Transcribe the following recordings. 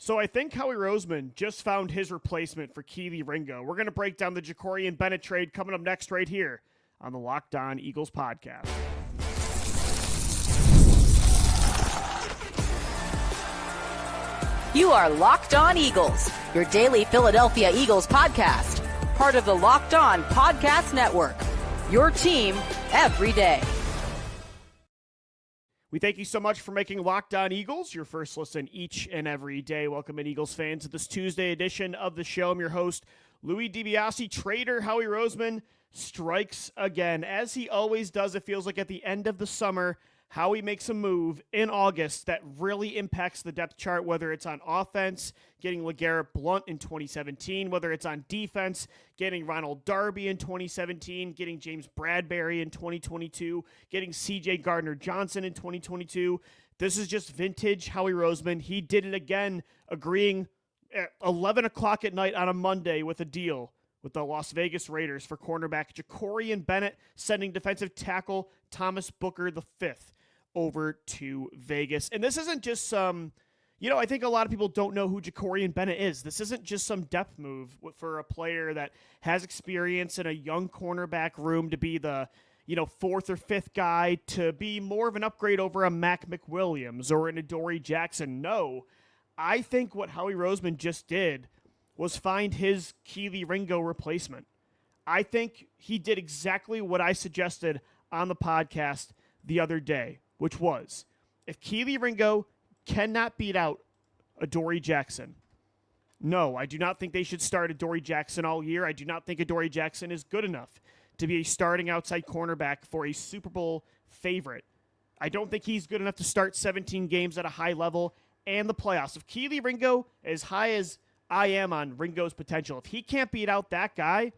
So I think Howie Roseman just found his replacement for Kelee Ringo. We're going to break down the Jakorian Bennett trade coming up next right here on the Locked On Eagles podcast. You are Locked On Eagles, your daily Philadelphia Eagles podcast. Part of the Locked On Podcast Network, your team every day. We thank you so much for making Locked On Eagles your first listen each and every day. Welcome in, Eagles fans, to this Tuesday edition of the show. I'm your host, Louis DiBiase. Trader Howie Roseman strikes again. As he always does, it feels like at the end of the summer, Howie makes a move in August that really impacts the depth chart, whether it's on offense, getting LeGarrette Blount in 2017, whether it's on defense, getting Ronald Darby in 2017, getting James Bradberry in 2022, getting CJ Gardner-Johnson in 2022. This is just vintage Howie Roseman. He did it again, agreeing at 11 o'clock at night on a Monday with a deal with the Las Vegas Raiders for cornerback Jakorian Bennett, sending defensive tackle Thomas Booker V over to Vegas. And this isn't just some, I think a lot of people don't know who Jakorian Bennett is. This isn't just some depth move for a player that has experience in a young cornerback room to be the, fourth or fifth guy, to be more of an upgrade over a Mac McWilliams or an Adoree Jackson. No, I think what Howie Roseman just did was find his Kelee Ringo replacement. I think he did exactly what I suggested on the podcast the other day, which was, if Kelee Ringo cannot beat out Adoree Jackson, no, I do not think they should start Adoree Jackson all year. I do not think Adoree Jackson is good enough to be a starting outside cornerback for a Super Bowl favorite. I don't think he's good enough to start 17 games at a high level and the playoffs. If Kelee Ringo, as high as I am on Ringo's potential, if he can't beat out that guy,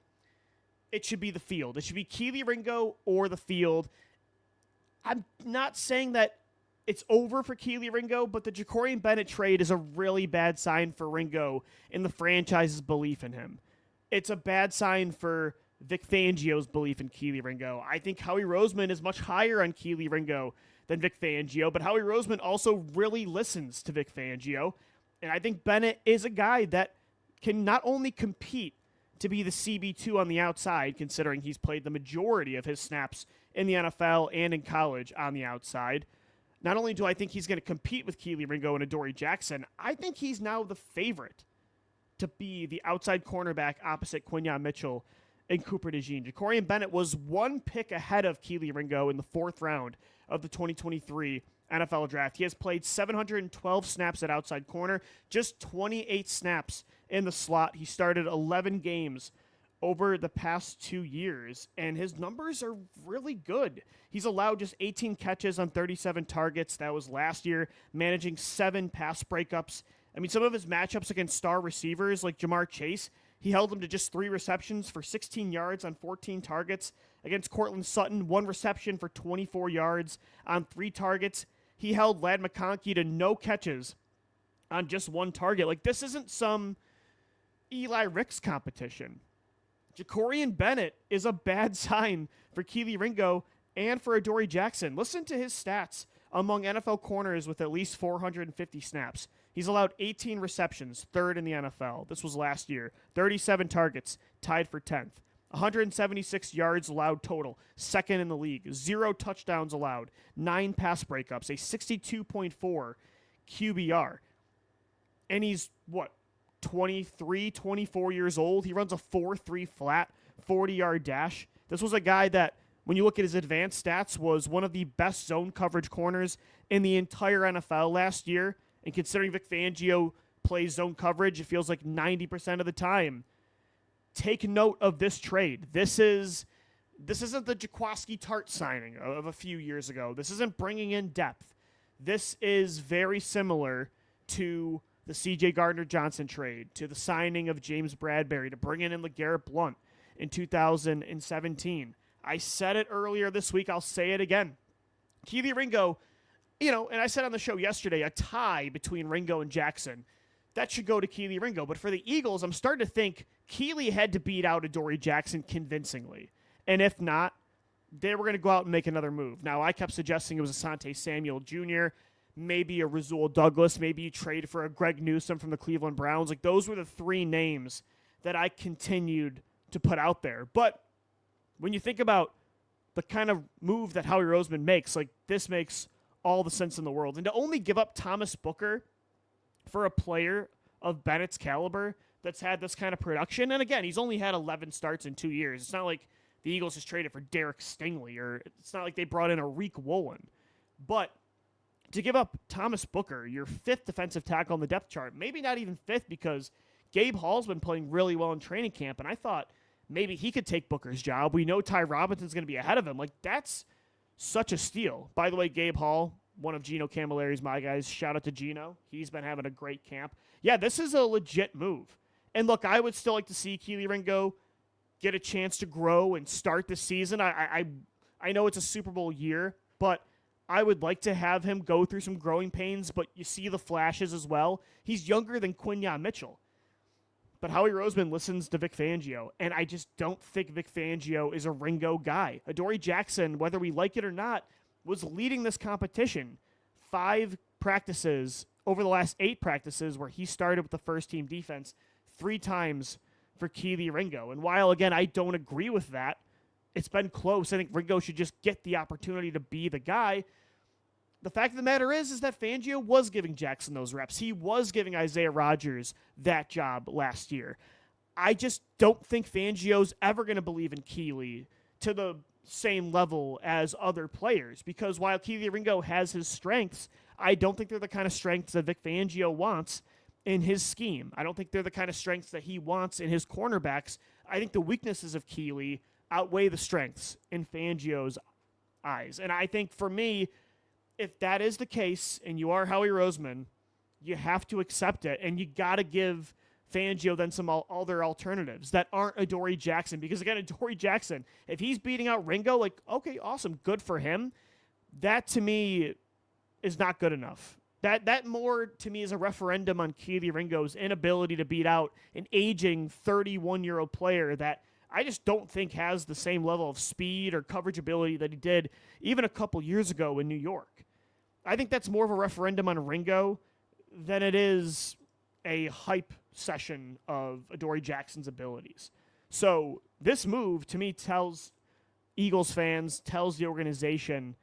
it should be the field. It should be Kelee Ringo or the field. I'm not saying that it's over for Kelee Ringo, but the Jakorian Bennett trade is a really bad sign for Ringo in the franchise's belief in him. It's a bad sign for Vic Fangio's belief in Kelee Ringo. I think Howie Roseman is much higher on Kelee Ringo than Vic Fangio, but Howie Roseman also really listens to Vic Fangio, and I think Bennett is a guy that can not only compete to be the CB2 on the outside, considering he's played the majority of his snaps in the NFL and in college on the outside. Not only do I think he's going to compete with Kelee Ringo and Adoree Jackson, I think he's now the favorite to be the outside cornerback opposite Quinyon Mitchell and Cooper DeJean. Jakorian Bennett was one pick ahead of Kelee Ringo in the fourth round of the 2023 NFL draft. He has played 712 snaps at outside corner, just 28 snaps in the slot. He started 11 games over the past 2 years, and his numbers are really good. He's allowed just 18 catches on 37 targets. That was last year, managing 7 pass breakups. I mean, some of his matchups against star receivers like Jamar Chase, he held him to just 3 receptions for 16 yards on 14 targets. Against Cortland Sutton, 1 reception for 24 yards on 3 targets. He held Ladd McConkey to no catches on just 1 target. Like, this isn't some Eli Ricks competition. Jakorian Bennett is a bad sign for Kelee Ringo and for Adoree Jackson. Listen to his stats among NFL corners with at least 450 snaps. He's allowed 18 receptions, 3rd in the NFL. This was last year. 37 targets, tied for 10th. 176 yards allowed total, 2nd in the league. 0 touchdowns allowed, 9 pass breakups, a 62.4 QBR. And he's, 23, 24 years old. He runs a 4.3 flat, 40-yard dash. This was a guy that, when you look at his advanced stats, was one of the best zone coverage corners in the entire NFL last year. And considering Vic Fangio plays zone coverage, it feels like 90% of the time. Take note of this trade. This isn't the Jaquiski Tart signing of a few years ago. This isn't bringing in depth. This is very similar to the CJ Gardner-Johnson trade, to the signing of James Bradberry, to bringing in LeGarrette Blount in 2017. I said it earlier this week. I'll say it again. Kelee Ringo, and I said on the show yesterday, a tie between Ringo and Jackson, that should go to Kelee Ringo. But for the Eagles, I'm starting to think Kelee had to beat out Adoree Jackson convincingly. And if not, they were going to go out and make another move. Now, I kept suggesting it was Asante Samuel Jr., maybe a Rasul Douglas, maybe you trade for a Greg Newsome from the Cleveland Browns. Like, those were the three names that I continued to put out there. But when you think about the kind of move that Howie Roseman makes, like, this makes all the sense in the world. And to only give up Thomas Booker for a player of Bennett's caliber that's had this kind of production, and again, he's only had 11 starts in 2 years. It's not like the Eagles just traded for Derek Stingley, or it's not like they brought in a Reek Woolen. But to give up Thomas Booker, your fifth defensive tackle on the depth chart, maybe not even fifth because Gabe Hall's been playing really well in training camp, and I thought maybe he could take Booker's job. We know Ty Robinson's going to be ahead of him. Like, that's such a steal. By the way, Gabe Hall, one of Gino Camilleri's my guys. Shout out to Gino. He's been having a great camp. Yeah, this is a legit move. And look, I would still like to see Kelee Ringo get a chance to grow and start the season. I know it's a Super Bowl year, but I would like to have him go through some growing pains, but you see the flashes as well. He's younger than Quinyon Mitchell. But Howie Roseman listens to Vic Fangio, and I just don't think Vic Fangio is a Ringo guy. Adoree Jackson, whether we like it or not, was leading this competition. 5 practices over the last 8 practices where he started with the first-team defense 3 times for Kelee Ringo. And while, again, I don't agree with that, it's been close. I think Ringo should just get the opportunity to be the guy. The fact of the matter is that Fangio was giving Jackson those reps. He was giving Isaiah Rodgers that job last year. I just don't think Fangio's ever going to believe in Kelee to the same level as other players, because while Kelee Ringo has his strengths, I don't think they're the kind of strengths that Vic Fangio wants in his scheme. I don't think they're the kind of strengths that he wants in his cornerbacks. I think the weaknesses of Kelee outweigh the strengths in Fangio's eyes. And I think for me, if that is the case and you are Howie Roseman, you have to accept it, and you got to give Fangio then some other alternatives that aren't Adoree Jackson. Because again, Adoree Jackson, if he's beating out Ringo, like, okay, awesome, good for him. That to me is not good enough. That more to me is a referendum on Kelee Ringo's inability to beat out an aging 31-year-old player that I just don't think has the same level of speed or coverage ability that he did even a couple years ago in New York. I think that's more of a referendum on Ringo than it is a hype session of Adoree Jackson's abilities. So this move, to me, tells Eagles fans, tells the organization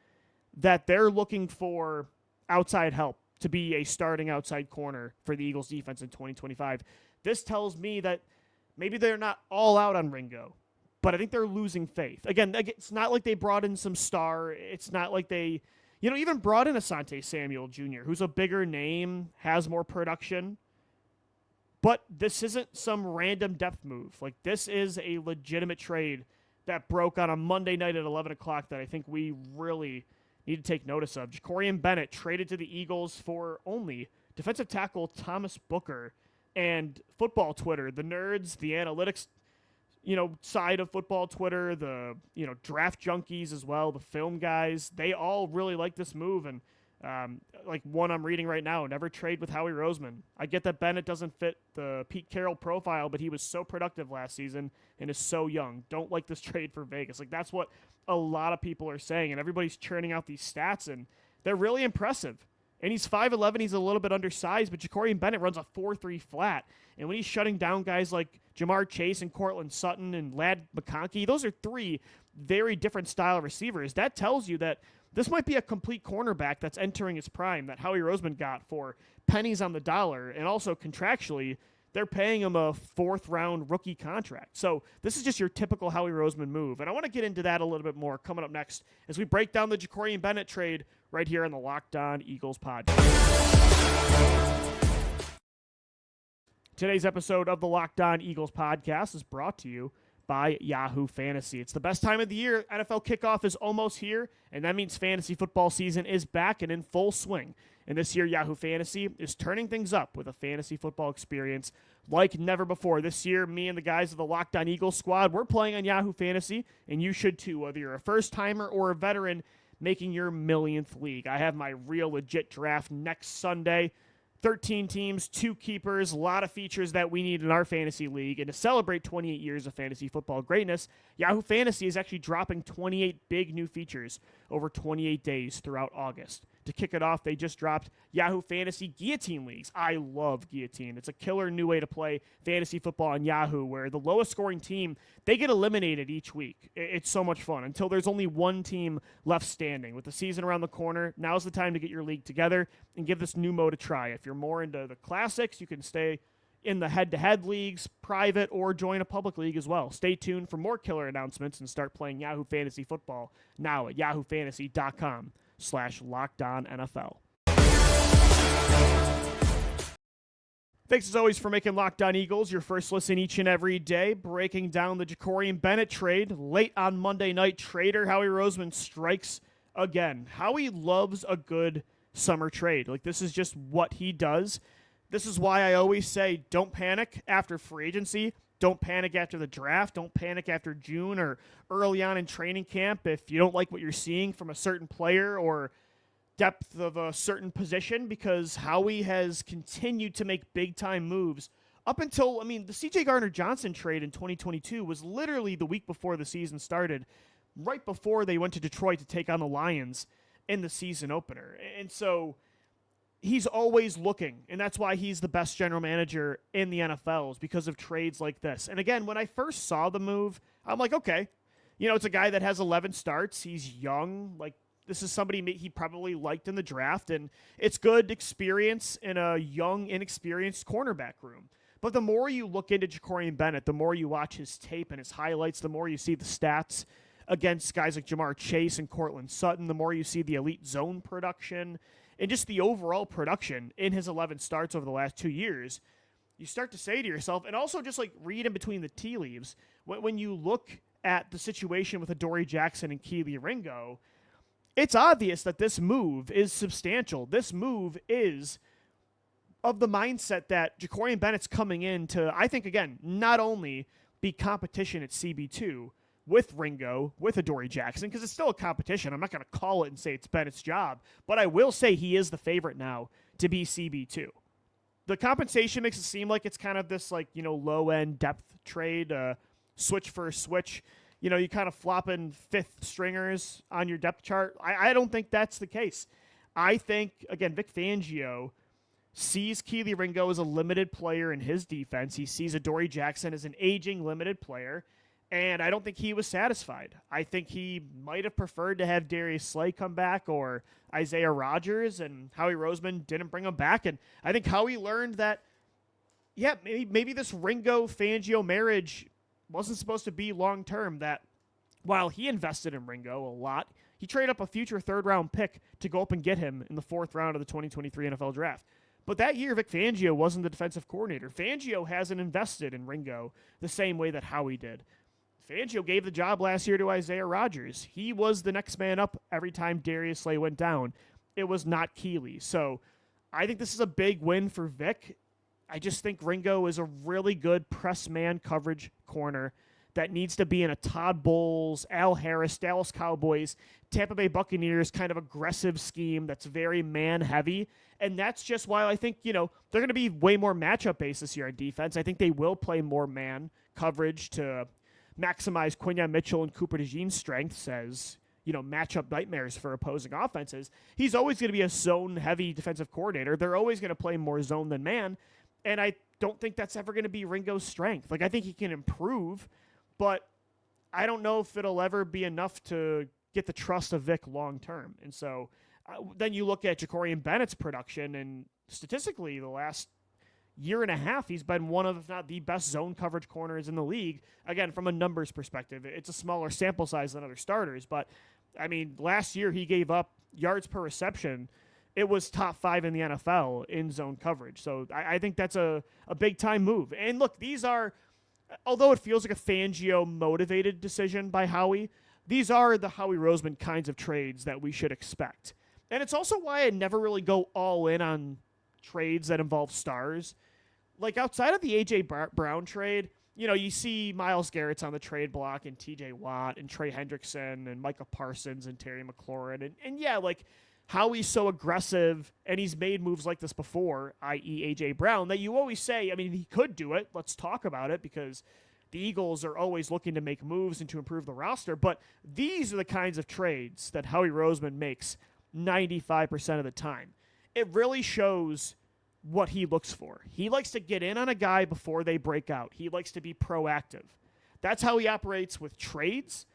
that they're looking for outside help to be a starting outside corner for the Eagles defense in 2025. This tells me that maybe they're not all out on Ringo, but I think they're losing faith. Again, it's not like they brought in some star. It's not like they, even brought in Asante Samuel Jr., who's a bigger name, has more production. But this isn't some random depth move. Like, this is a legitimate trade that broke on a Monday night at 11 o'clock that I think we really need to take notice of. Jakorian Bennett traded to the Eagles for only defensive tackle Thomas Booker. And football Twitter, the nerds, the analytics, side of football Twitter, the, draft junkies as well, the film guys, they all really like this move. And like one I'm reading right now, never trade with Howie Roseman. I get that Bennett doesn't fit the Pete Carroll profile, but he was so productive last season and is so young. Don't like this trade for Vegas. Like, that's what a lot of people are saying, and everybody's churning out these stats, and they're really impressive. And he's 5'11", he's a little bit undersized, but Jakorian Bennett runs a 4.3 flat. And when he's shutting down guys like Jamar Chase and Cortland Sutton and Ladd McConkey, those are 3 very different style receivers. That tells you that this might be a complete cornerback that's entering his prime that Howie Roseman got for pennies on the dollar. And also contractually, they're paying him a 4th-round rookie contract. So this is just your typical Howie Roseman move. And I want to get into that a little bit more coming up next as we break down the Jakorian Bennett trade right here on the Locked On Eagles podcast. Today's episode of the Locked On Eagles podcast is brought to you by Yahoo Fantasy. It's the best time of the year. NFL kickoff is almost here, and that means fantasy football season is back and in full swing. And this year, Yahoo Fantasy is turning things up with a fantasy football experience like never before. This year, me and the guys of the Locked On Eagles squad, we're playing on Yahoo Fantasy, and you should too, whether you're a first-timer or a veteran making your millionth league. I have my real legit draft next Sunday. 13 teams, 2 keepers, a lot of features that we need in our fantasy league. And to celebrate 28 years of fantasy football greatness, Yahoo Fantasy is actually dropping 28 big new features over 28 days throughout August. to kick it off, they just dropped Yahoo Fantasy Guillotine Leagues. I love Guillotine. It's a killer new way to play fantasy football on Yahoo, where the lowest scoring team, they get eliminated each week. It's so much fun until there's only one team left standing. With the season around the corner, now's the time to get your league together and give this new mode a try. If you're more into the classics, you can stay in the head-to-head leagues, private, or join a public league as well. Stay tuned for more killer announcements and start playing Yahoo Fantasy Football now at yahoofantasy.com/LockedOnNFL. Thanks as always for making Locked On Eagles your first listen each and every day. Breaking down the Jakorian Bennett trade late on Monday night. Trader Howie Roseman strikes again. Howie loves a good summer trade. Like, this is just what he does. This is why I always say don't panic after free agency. Don't panic after the draft. Don't panic after June or early on in training camp if you don't like what you're seeing from a certain player or depth of a certain position, because Howie has continued to make big-time moves up until, the C.J. Gardner-Johnson trade in 2022 was literally the week before the season started, right before they went to Detroit to take on the Lions in the season opener. And so he's always looking, and that's why he's the best general manager in the NFL, is because of trades like this. And again, when I first saw the move, I'm like, okay, it's a guy that has 11 starts. He's young. Like, this is somebody he probably liked in the draft, and it's good experience in a young, inexperienced cornerback room. But the more you look into Jakorian Bennett, the more you watch his tape and his highlights, the more you see the stats against guys like Jamar Chase and Cortland Sutton, the more you see the elite zone production and just the overall production in his 11 starts over the last 2 years, you start to say to yourself, and also just like read in between the tea leaves, when you look at the situation with Adoree Jackson and Kelee Ringo, it's obvious that this move is substantial. This move is of the mindset that Jakorian Bennett's coming in to, I think, again, not only be competition at CB2 with Ringo, with Adoree Jackson, because it's still a competition. I'm not going to call it and say it's Bennett's job, but I will say he is the favorite now to be CB2. The compensation makes it seem like it's kind of this, low-end depth trade, switch for a switch. You kind of flopping fifth stringers on your depth chart. I don't think that's the case. I think, again, Vic Fangio sees Kelee Ringo as a limited player in his defense. He sees Adoree Jackson as an aging, limited player. And I don't think he was satisfied. I think he might have preferred to have Darius Slay come back or Isaiah Rodgers, and Howie Roseman didn't bring him back. And I think Howie learned that, maybe this Ringo-Fangio marriage wasn't supposed to be long-term, that while he invested in Ringo a lot, he traded up a future third-round pick to go up and get him in the fourth round of the 2023 NFL Draft. But that year, Vic Fangio wasn't the defensive coordinator. Fangio hasn't invested in Ringo the same way that Howie did. Fangio gave the job last year to Isaiah Rodgers. He was the next man up every time Darius Slay went down. It was not Kelee. So I think this is a big win for Vic. I just think Ringo is a really good press man coverage corner that needs to be in a Todd Bowles, Al Harris, Dallas Cowboys, Tampa Bay Buccaneers kind of aggressive scheme that's very man-heavy. And that's just why I think, they're going to be way more matchup-based this year on defense. I think they will play more man coverage to maximize Quinyon Mitchell and Cooper DeJean's strengths as, matchup nightmares for opposing offenses. He's always going to be a zone-heavy defensive coordinator. They're always going to play more zone than man, and I don't think that's ever going to be Ringo's strength. Like, I think he can improve, but I don't know if it'll ever be enough to get the trust of Vic long-term. And so then you look at Jakorian Bennett's production, and statistically the last year and a half, he's been one of, if not the best zone coverage corners in the league. Again, from a numbers perspective, it's a smaller sample size than other starters, but last year he gave up yards per reception. It was top 5 in the NFL in zone coverage. So I think that's a big time move. And look, these are, although it feels like a Fangio motivated decision by Howie, these are the Howie Roseman kinds of trades that we should expect. And it's also why I never really go all in on trades that involve stars. Like, outside of the A.J. Brown trade, you see Myles Garrett's on the trade block, and T.J. Watt and Trey Hendrickson and Micah Parsons and Terry McLaurin. And Howie's so aggressive, and he's made moves like this before, i.e. A.J. Brown, that you always say, he could do it. Let's talk about it, because the Eagles are always looking to make moves and to improve the roster. But these are the kinds of trades that Howie Roseman makes 95% of the time. It really shows what he looks for. He likes to get in on a guy before they break out. He likes to be proactive. That's how he operates with trades.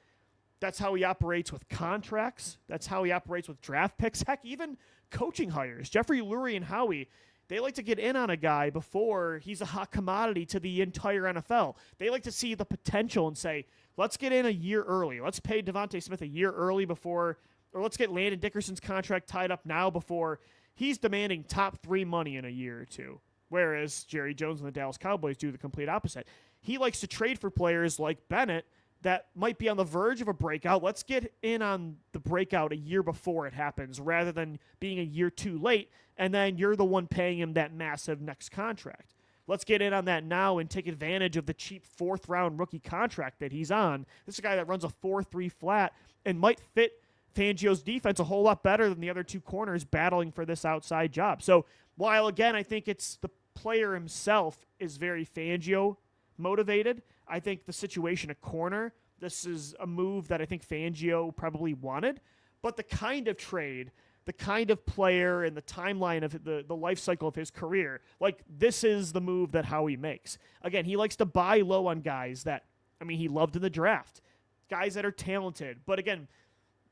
That's how he operates with contracts. That's how he operates with draft picks. Heck, even coaching hires. Jeffrey Lurie and Howie, they like to get in on a guy before he's a hot commodity to the entire NFL. They like to see the potential and say, let's get in a year early. Let's pay Devontae Smith a year early before, or let's get Landon Dickerson's contract tied up now before he's demanding top 3 money in a year or two. Whereas Jerry Jones and the Dallas Cowboys do the complete opposite. He likes to trade for players like Bennett that might be on the verge of a breakout. Let's get in on the breakout a year before it happens rather than being a year too late, and then you're the one paying him that massive next contract. Let's get in on that now and take advantage of the cheap 4th-round rookie contract that he's on. This is a guy that runs a 4.3 flat and might fit Fangio's defense a whole lot better than the other 2 corners battling for this outside job. So while, again, I think it's the player himself is very Fangio motivated, I think the situation at corner, this is a move that I think Fangio probably wanted. But the kind of trade, the kind of player, and the timeline of the life cycle of his career, like this is the move that Howie makes. Again, he likes to buy low on guys that, he loved in the draft. Guys that are talented. But again,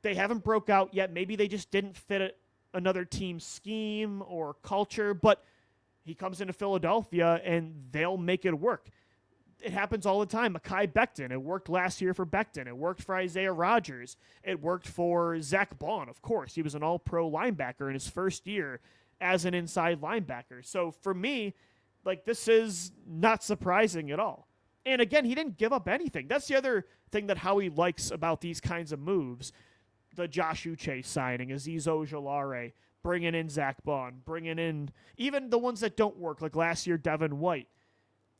they haven't broke out yet. Maybe they just didn't fit another team's scheme or culture. But he comes into Philadelphia and they'll make it work. It happens all the time. Mekhi Becton. It worked last year for Becton. It worked for Isaiah Rodgers. It worked for Zach Bond, of course. He was an all-pro linebacker in his first year as an inside linebacker. So for me, this is not surprising at all. And again, he didn't give up anything. That's the other thing that Howie likes about these kinds of moves. The Josh Uche signing, Azeez Ojulari, bringing in Zach Bond, bringing in even the ones that don't work, like last year, Devin White.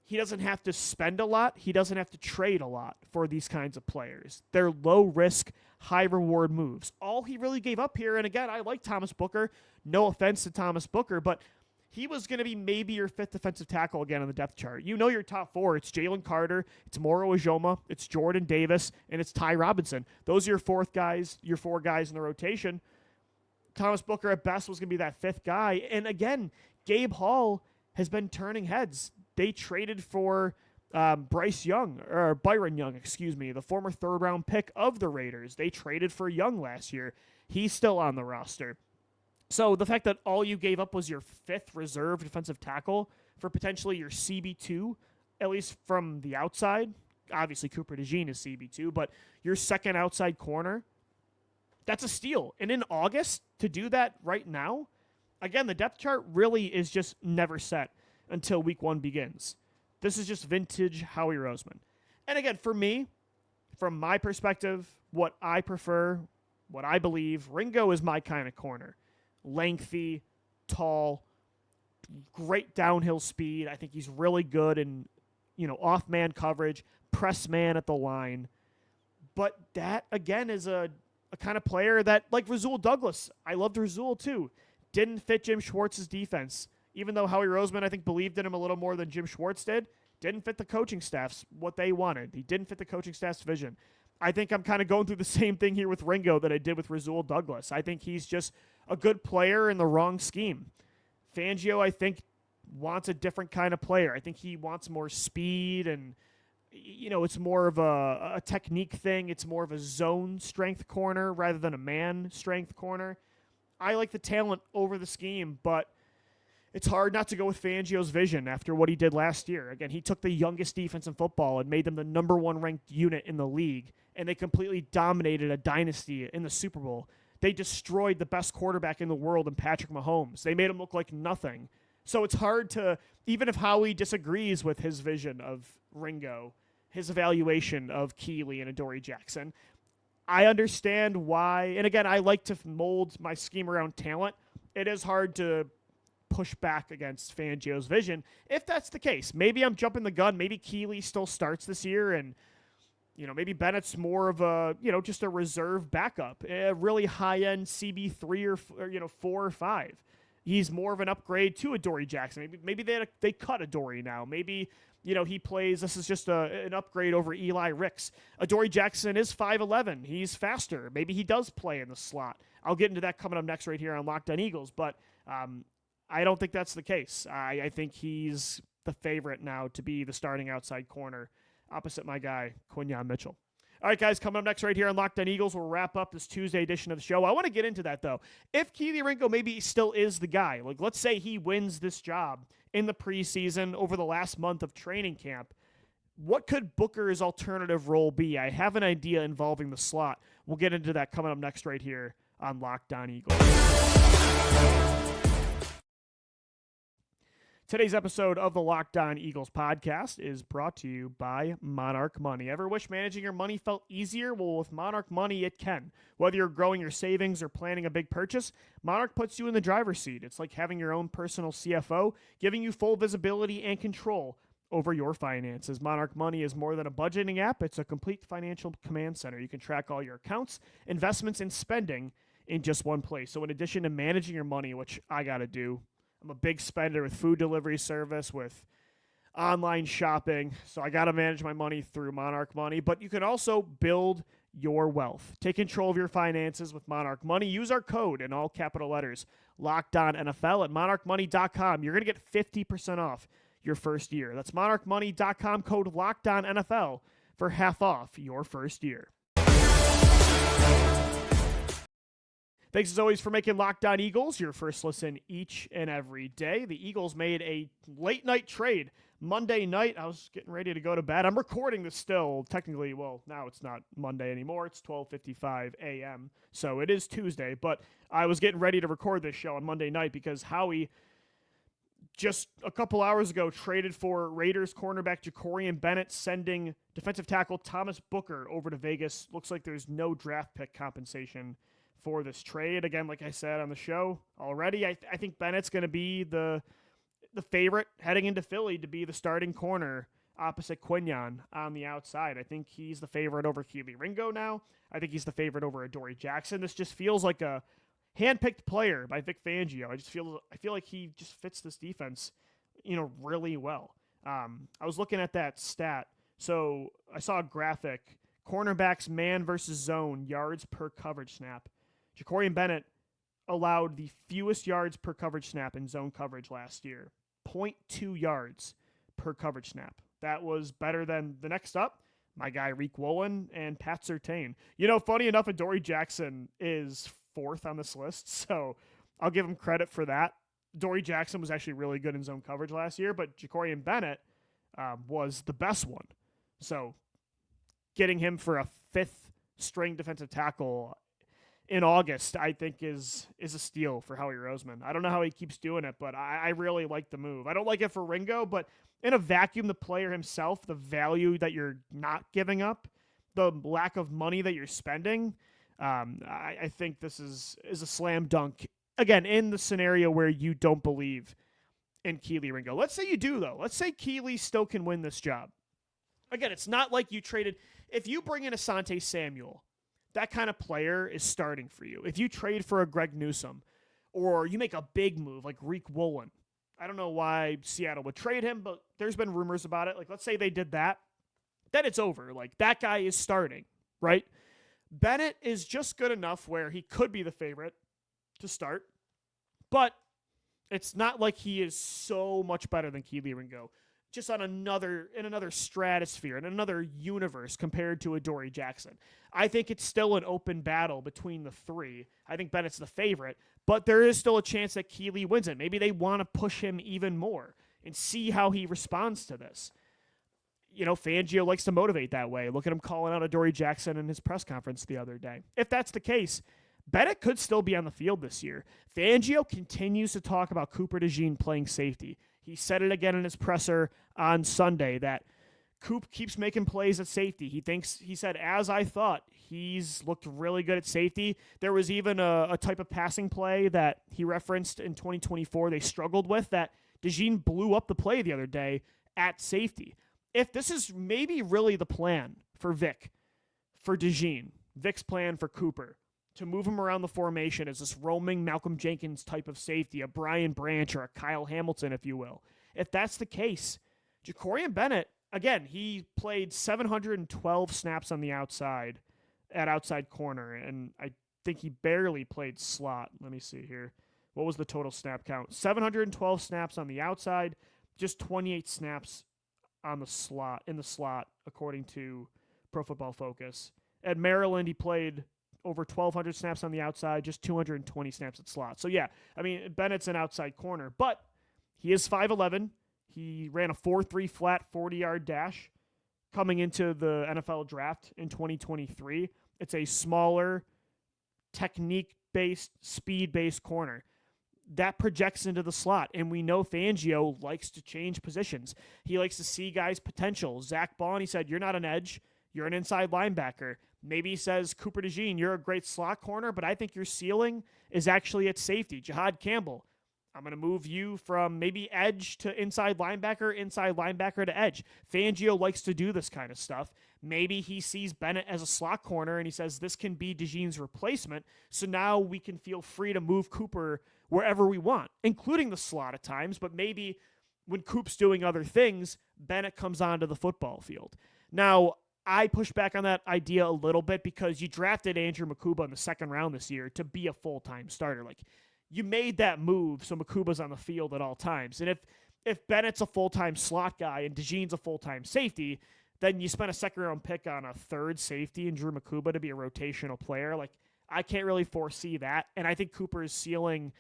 He doesn't have to spend a lot. He doesn't have to trade a lot for these kinds of players. They're low-risk, high-reward moves. All he really gave up here, and again, I like Thomas Booker. No offense to Thomas Booker, but he was going to be maybe your 5th defensive tackle again on the depth chart. You know your top 4. It's Jalen Carter, it's Moro Ujoma, it's Jordan Davis, and it's Ty Robinson. Those are your 4 guys in the rotation. Thomas Booker at best was going to be that 5th guy. And again, Gabe Hall has been turning heads. They traded for Byron Young, the former 3rd-round pick of the Raiders. They traded for Young last year. He's still on the roster. So the fact that all you gave up was your 5th reserve defensive tackle for potentially your CB2, at least from the outside, obviously Cooper DeJean is CB2, but your 2nd outside corner, that's a steal. And in August, to do that right now, again, the depth chart really is just never set until week 1 begins. This is just vintage Howie Roseman. And again, for me, from my perspective, what I prefer, what I believe, Ringo is my kind of corner. Lengthy, tall, great downhill speed. I think he's really good in, off-man coverage, press man at the line. But that, again, is a kind of player that, like Rasul Douglas, I loved Rasul too, didn't fit Jim Schwartz's defense. Even though Howie Roseman, I think, believed in him a little more than Jim Schwartz did, didn't fit the coaching staff's what they wanted. He didn't fit the coaching staff's vision. I think I'm kind of going through the same thing here with Ringo that I did with Rasul Douglas. I think he's just a good player in the wrong scheme. Fangio, I think, wants a different kind of player. I think he wants more speed and, it's more of a technique thing. It's more of a zone strength corner rather than a man strength corner. I like the talent over the scheme, but it's hard not to go with Fangio's vision after what he did last year. Again, he took the youngest defense in football and made them the number 1 ranked unit in the league, and they completely dominated a dynasty in the Super Bowl. They destroyed the best quarterback in the world in Patrick Mahomes. They made him look like nothing. So it's hard to, even if Howie disagrees with his vision of Ringo, his evaluation of Kelee and Adoree Jackson, I understand why. And again, I like to mold my scheme around talent. It is hard to push back against Fangio's vision. If that's the case, maybe I'm jumping the gun. Maybe Kelee still starts this year, and maybe Bennett's more of a just a reserve backup, a really high-end CB3 or 4 or 5. He's more of an upgrade to Adoree Jackson. Maybe they cut Adoree now. Maybe he plays. This is just an upgrade over Eli Ricks. Adoree Jackson is 5'11". He's faster. Maybe he does play in the slot. I'll get into that coming up next right here on Locked On Eagles, but I don't think that's the case. I think he's the favorite now to be the starting outside corner opposite my guy, Quinyon Mitchell. All right, guys, coming up next right here on Locked On Eagles, we'll wrap up this Tuesday edition of the show. I want to get into that, though. If Kelee Ringo maybe still is the guy, like let's say he wins this job in the preseason over the last month of training camp, what could Booker's alternative role be? I have an idea involving the slot. We'll get into that coming up next right here on Locked On Eagles. Today's episode of the Locked On Eagles podcast is brought to you by Monarch Money. Ever wish managing your money felt easier? Well, with Monarch Money, it can. Whether you're growing your savings or planning a big purchase, Monarch puts you in the driver's seat. It's like having your own personal CFO, giving you full visibility and control over your finances. Monarch Money is more than a budgeting app. It's a complete financial command center. You can track all your accounts, investments, and spending in just one place. So in addition to managing your money, which I got to do, I'm a big spender with food delivery service, with online shopping, so I got to manage my money through Monarch Money. But you can also build your wealth. Take control of your finances with Monarch Money. Use our code in all capital letters, LOCKEDONNFL at monarchmoney.com. You're going to get 50% off your first year. That's monarchmoney.com, code LOCKEDONNFL for half off your first year. Thanks as always for making Locked On Eagles your first listen each and every day. The Eagles made a late night trade Monday night. I was getting ready to go to bed. I'm recording this still technically. Well, now it's not Monday anymore. It's 12:55 a.m. So it is Tuesday, but I was getting ready to record this show on Monday night because Howie just a couple hours ago traded for Raiders cornerback Jakorian Bennett, sending defensive tackle Thomas Booker over to Vegas. Looks like there's no draft pick compensation for this trade. Again, like I said on the show already, I think Bennett's going to be the favorite heading into Philly to be the starting corner opposite Quinyon on the outside. I think he's the favorite over Kelee Ringo now. I think he's the favorite over Adoree Jackson. This just feels like a handpicked player by Vic Fangio. I feel like he just fits this defense, really well. I was looking at that stat. So I saw a graphic, cornerbacks man versus zone yards per coverage snap. Jakorian Bennett allowed the fewest yards per coverage snap in zone coverage last year, 0.2 yards per coverage snap. That was better than the next up, my guy Rick Woolen and Pat Surtain. Funny enough, Adoree Jackson is fourth on this list, so I'll give him credit for that. Adoree Jackson was actually really good in zone coverage last year, but Jakorian Bennett was the best one. So getting him for a fifth string defensive tackle in August, I think is a steal for Howie Roseman. I don't know how he keeps doing it, but I really like the move. I don't like it for Ringo, but in a vacuum, the player himself, the value that you're not giving up, the lack of money that you're spending, I think this is a slam dunk. Again, in the scenario where you don't believe in Kelee Ringo. Let's say you do, though. Let's say Kelee still can win this job. Again, it's not like you traded. If you bring in Asante Samuel, that kind of player is starting for you. If you trade for a Greg Newsome, or you make a big move like Rick Woolen, I don't know why Seattle would trade him, but there's been rumors about it. Like, let's say they did that, then it's over. Like, that guy is starting, right? Bennett is just good enough where he could be the favorite to start, but it's not like he is so much better than Kelee Ringo. Just in another stratosphere, in another universe compared to Adoree Jackson. I think it's still an open battle between the three. I think Bennett's the favorite, but there is still a chance that Kelee wins it. Maybe they want to push him even more and see how he responds to this. Fangio likes to motivate that way. Look at him calling out Adoree Jackson in his press conference the other day. If that's the case, Bennett could still be on the field this year. Fangio continues to talk about Cooper DeJean playing safety. He said it again in his presser on Sunday that Coop keeps making plays at safety. He said, as I thought, he's looked really good at safety. There was even a type of passing play that he referenced in 2024 they struggled with that DeJean blew up the play the other day at safety. If this is maybe really the plan for Vic, for DeJean, Vic's plan for Cooper, to move him around the formation as this roaming Malcolm Jenkins type of safety, a Brian Branch or a Kyle Hamilton, if you will. If that's the case, Jakorian Bennett, again, he played 712 snaps on the outside at outside corner, and I think he barely played slot. Let me see here. What was the total snap count? 712 snaps on the outside, just 28 snaps on the slot, according to Pro Football Focus. At Maryland, he played over 1,200 snaps on the outside, just 220 snaps at slot. So, yeah, I mean, Bennett's an outside corner, but he is 5'11". He ran a 4.3 flat 40-yard dash coming into the NFL draft in 2023. It's a smaller, technique-based, speed-based corner. That projects into the slot, and we know Fangio likes to change positions. He likes to see guys' potential. Zach Bond, he said, you're not an edge. You're an inside linebacker. Maybe he says, Cooper DeJean, you're a great slot corner, but I think your ceiling is actually at safety. Jihad Campbell, I'm going to move you from maybe edge to inside linebacker to edge. Fangio likes to do this kind of stuff. Maybe he sees Bennett as a slot corner and he says this can be DeJean's replacement, so now we can feel free to move Cooper wherever we want, including the slot at times, but maybe when Coop's doing other things, Bennett comes onto the football field. Now, I push back on that idea a little bit because you drafted Andrew Makuba in the second round this year to be a full-time starter. Like, you made that move so Makuba's on the field at all times. And if Bennett's a full-time slot guy and DeJean's a full-time safety, then you spent a second-round pick on a third safety and Drew Makuba to be a rotational player. Like, I can't really foresee that. And I think Cooper's ceiling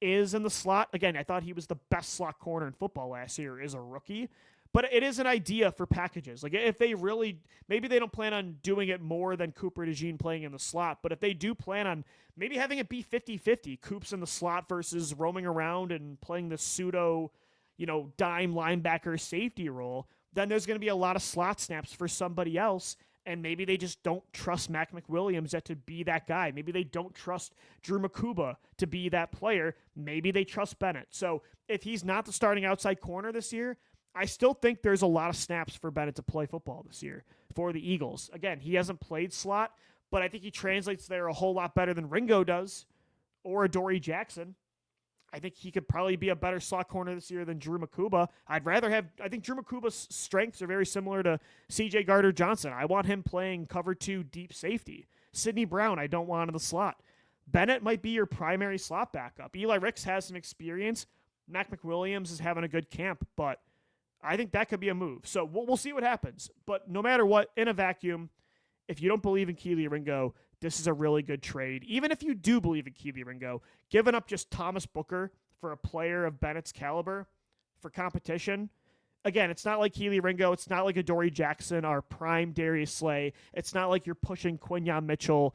is in the slot. Again, I thought he was the best slot corner in football last year as a rookie. But it is an idea for packages. Like, if they really, maybe they don't plan on doing it more than Cooper DeJean playing in the slot, but if they do plan on maybe having it be 50-50, Coop's in the slot versus roaming around and playing the pseudo, dime linebacker safety role, then there's going to be a lot of slot snaps for somebody else, and maybe they just don't trust Mac McWilliams to be that guy. Maybe they don't trust Drew Makuba to be that player. Maybe they trust Bennett. So if he's not the starting outside corner this year, I still think there's a lot of snaps for Bennett to play football this year for the Eagles. Again, he hasn't played slot, but I think he translates there a whole lot better than Ringo does or Adoree Jackson. I think he could probably be a better slot corner this year than Drew Makuba. I think Drew Makuba's strengths are very similar to C.J. Gardner-Johnson. I want him playing cover 2 deep safety. Sidney Brown, I don't want in the slot. Bennett might be your primary slot backup. Eli Ricks has some experience. Mac McWilliams is having a good camp, but I think that could be a move. So we'll see what happens. But no matter what, in a vacuum, if you don't believe in Kelee Ringo, this is a really good trade. Even if you do believe in Kelee Ringo, giving up just Thomas Booker for a player of Bennett's caliber for competition, again, it's not like Kelee Ringo. It's not like Adoree Jackson or prime Darius Slay. It's not like you're pushing Quinyon Mitchell.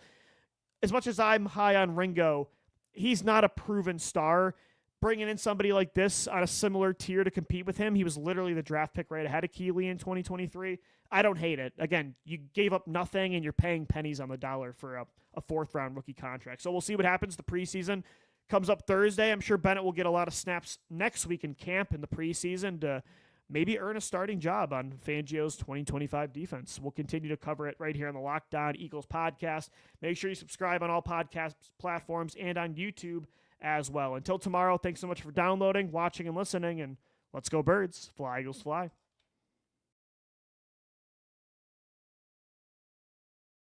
As much as I'm high on Ringo, he's not a proven star. Bringing in somebody like this on a similar tier to compete with him, he was literally the draft pick right ahead of Kelee in 2023. I don't hate it. Again, you gave up nothing and you're paying pennies on the dollar for a fourth-round rookie contract. So we'll see what happens. The preseason comes up Thursday. I'm sure Bennett will get a lot of snaps next week in camp in the preseason to maybe earn a starting job on Fangio's 2025 defense. We'll continue to cover it right here on the Locked On Eagles podcast. Make sure you subscribe on all podcast platforms and on YouTube as well. Until tomorrow, thanks so much for downloading, watching, and listening, and let's go Birds. Fly, Eagles, fly.